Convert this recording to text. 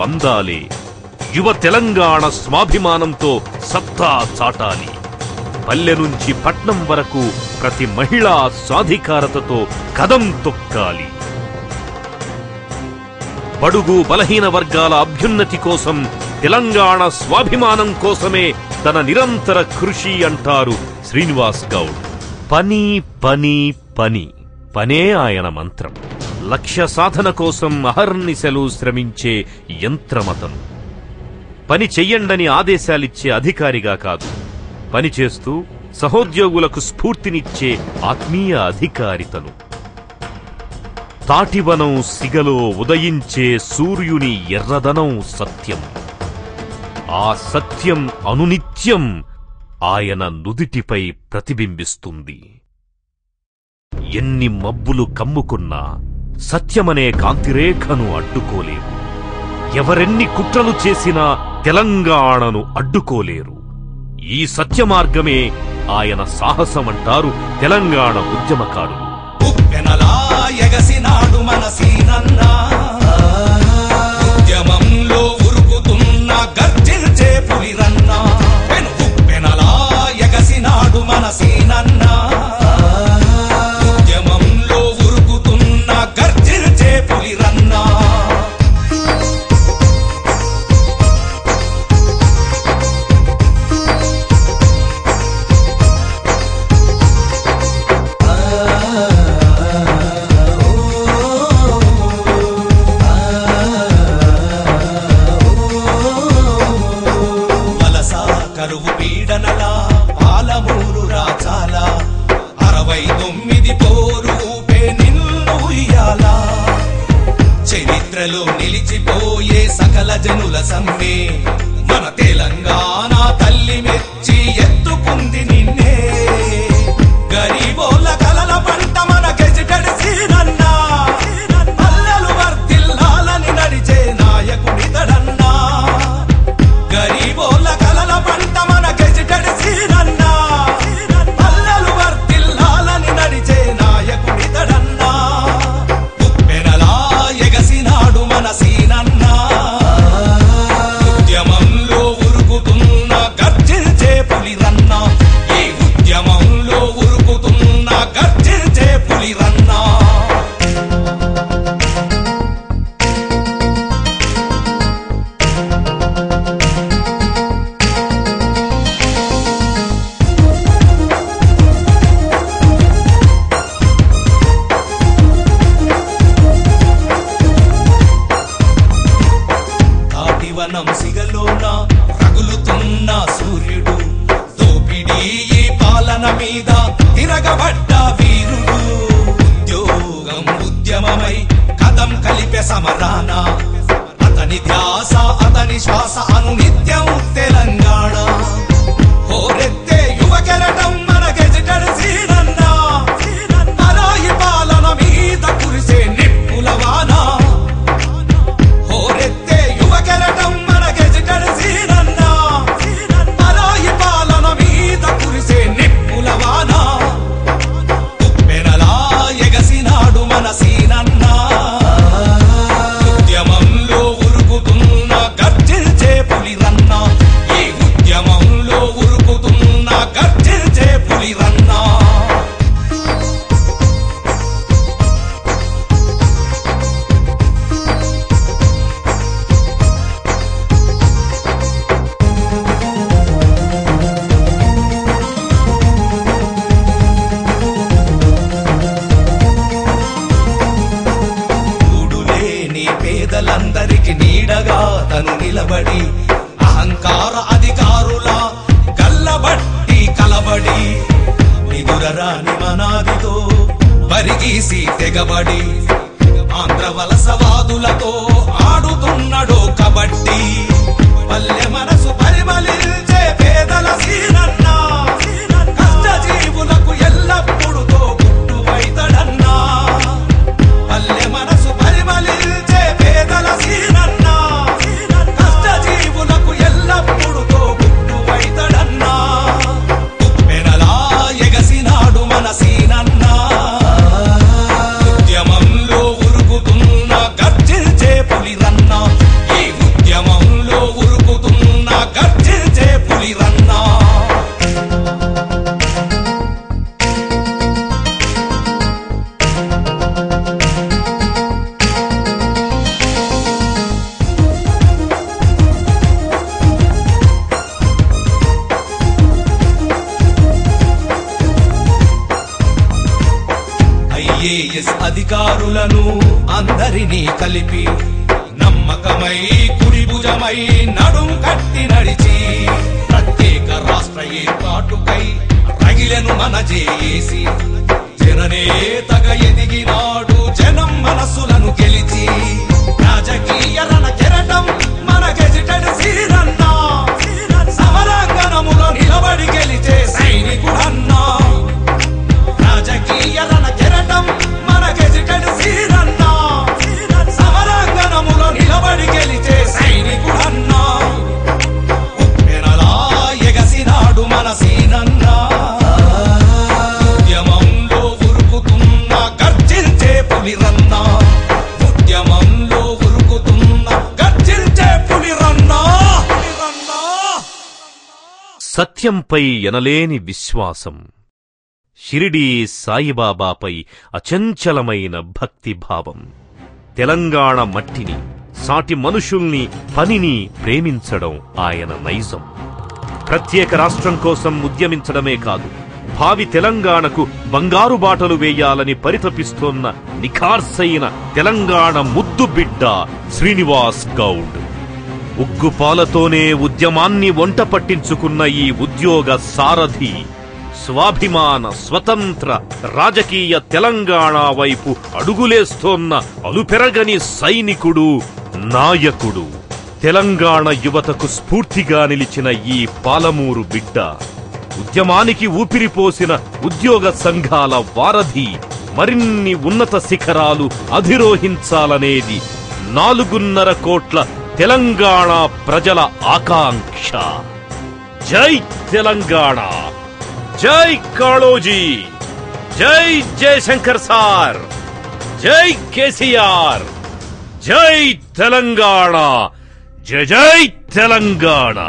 అందాలే యువ తెలంగాణ స్వాభిమానంతో సత్తా చాటాలి. పల్లె నుంచి పట్నం వరకు ప్రతి మహిళా సాధికారతతో కదం తొక్కాలి. బడుగు బలహీన వర్గాల అభ్యున్నతి కోసం, తెలంగాణ స్వాభిమానం కోసమే తన నిరంతర కృషి అంటారు శ్రీనివాస్ గౌడ్. పని పని పని పనే ఆయన మంత్రం. లక్ష్య సాధన కోసం అహర్నిశలు శ్రమించే యంత్రమతను. పని చెయ్యండని ఆదేశాలిచ్చే అధికారిగా కాదు, పనిచేస్తూ సహోద్యోగులకు స్ఫూర్తినిచ్చే ఆత్మీయ అధికారితను. తాటివనం సిగలో ఉదయించే సూర్యుని ఎర్రదనం సత్యం. ఆ సత్యం అనునిత్యం ఆయన నుదిటిపై ప్రతిబింబిస్తుంది. ఎన్ని మబ్బులు కమ్ముకున్నా సత్యమనే కాంతిరేఖను అడ్డుకోలేవు. ఎవరెన్ని కుట్రలు చేసినా తెలంగాణను అడ్డుకోలేరు. ఈ సత్యమార్గమే ఆయన సాహసమంటారు తెలంగాణ ఉద్యమకారులు. ఉద్యమంలో ఉరుకుతున్న గర్జించే పులిరన్నా, ఉప్పెనలా ఎగసినాడు మన సీనన్నా. ఉద్యమంలో ఉరుకుతున్న గర్జించే పులిరన్నా. కరువు పీడనలా పాలమూరు రాచాల 69 పోరు ఊపే నిన్ను ఉయ్యాలా. చరిత్రలో నిలిచిపోయే సకల జనుల సమ్మె మన తెలంగాణ తల్లి మెచ్చి ఎత్తుకుంది నిన్నే. గరీబోళ్ళ కలల పంట మన గెజిటెడ్ సీనన్నా. పల్లెలు వర్ధిల్లాలని నడిచే నాయకుడితడన్నా. గరీబోళ్ళ కలల పంట మన గెజిటెడ్ సీనన్నా. పల్లెలు వర్ధిల్లాలని నడిచే నాయకుడితడన్నా. ఉప్పెనలా ఎగసినాడు మన సీనన్నా. ఉద్యమంలో ఉరుకుతున్న గర్జించే పులిరన్నా. ఈ ఉద్యమంలో ఉరుకుతున్న గర్జించే పులిరన్నా. తాటివనం సిగలోన రగులుతున్న సూర్యుడు, దోపిడీ ఈ పాలన మీద తిరగబడ్డ వీరుడు. ఉద్యోగం ఉద్యమమై కదం కలిపే సమరాన, అతని ధ్యాస అతని శ్వాస అనునిత్యం తెలంగాణ. హోరెత్తే యువ కెరటం మన గెజిటెడ్ సీనన్నా. పరాయి పాలన మీద కురిసే నిప్పుల వాన. హోరెత్తే యువ కెరటం మన గెజిటెడ్ సీనన్నా. పరాయి పాలన మీద కురిసే నిప్పుల వాన. ఉప్పెనలా ఎగసినాడు మన సీనన్నా. ఉద్యమంలో ఉరుకుతున్న గర్జించే పులిరన్నా. ఈ ఉద్యమంలో ఉరుకుతున్న గర్జించే పులిరన్నా. ఊడులేని పేదలందరికి నీడగా తను నిలబడి, అహంకార అధికారుల కల్లబట్టి కలబడి, నిదురరాని మనాదితో పరిగీసి తెగబడి, ఆంధ్ర వలసవాదులతో ఆడుతున్నడో కబడ్డీ. పల్లె మనసు పరిమళించే పేదల సీనన్నా. కష్టజీవులకు ఎల్లప్పుడూ తోబుట్టువైతడన్నా. పల్లె మనసు పరిమళించే పేదల సీనన్నా. కష్టజీవులకు ఎల్లప్పుడూ తోబుట్టువైతడన్నా. ఉప్పెనలా ఎగసినాడు మన సీనన్నా. ఉద్యమంలో ఉరుకుతున్న గర్జించే పులిరన్నా. ఐఏఎస్ అధికారులను అందరినీ కలిపి నమ్మకమై కుడిభుజమై నడుం కట్టి నడిచి ప్రత్యేక రాష్ట్ర ఏర్పాటుకై రగిలెను మన జేఏసీ జననేతగా ఎదిగినాడు జనం మనసులను గెలిచి రాజకీయ రణ కెరటం మన గెజిటెడ్ సీనన్నా సమరాంగణములో నిలబడి గెలిచే సైనికుడన్నా రాజకీయ రణ కెరటం మన గెజిటెడ్ సీనన్నా సమరాంగణములో నిలబడి గెలిచే సైనికుడన్నా ఉప్పెనలా ఎగసినాడు మన సీనన్నా ఉద్యమంలో ఉరుకుతున్న గర్జించే పులిరన్నా ఉద్యమంలో ఉరుకుతున్న గర్జించే పులిరన్నా సత్యంపై ఎనలేని విశ్వాసం, షిరిడీ సాయిబాబాపై అచంచలమైన భక్తిభావం, తెలంగాణ మట్టిని, సాటి మనుషుల్ని, పనిని ప్రేమించడం ఆయన నైజం. ప్రత్యేక రాష్ట్రం కోసం ఉద్యమించడమే కాదు, భావి తెలంగాణకు బంగారు బాటలు వేయాలని పరితపిస్తోన్న నిఖార్సైన తెలంగాణ ముద్దు బిడ్డ శ్రీనివాస్ గౌడ్. ఉగ్గుపాలతోనే ఉద్యమాన్ని వంట పట్టించుకున్న ఈ ఉద్యోగ సారథి స్వాభిమాన స్వతంత్ర రాజకీయ తెలంగాణ వైపు అడుగులేస్తోన్న అలుపెరగని సైనికుడు, నాయకుడు. తెలంగాణ యువతకు స్ఫూర్తిగా నిలిచిన ఈ పాలమూరు బిడ్డ, ఉద్యమానికి ఊపిరిపోసిన ఉద్యోగ సంఘాల వారధి, మరిన్ని ఉన్నత శిఖరాలు అధిరోహించాలనేది 4.5 కోట్ల తెలంగాణ ప్రజల ఆకాంక్ష. జై తెలంగాణ, జై కాళోజీ, జై జయశంకర్ సార్, జై కేసీఆర్, జై తెలంగాణ, జై జై తెలంగాణ.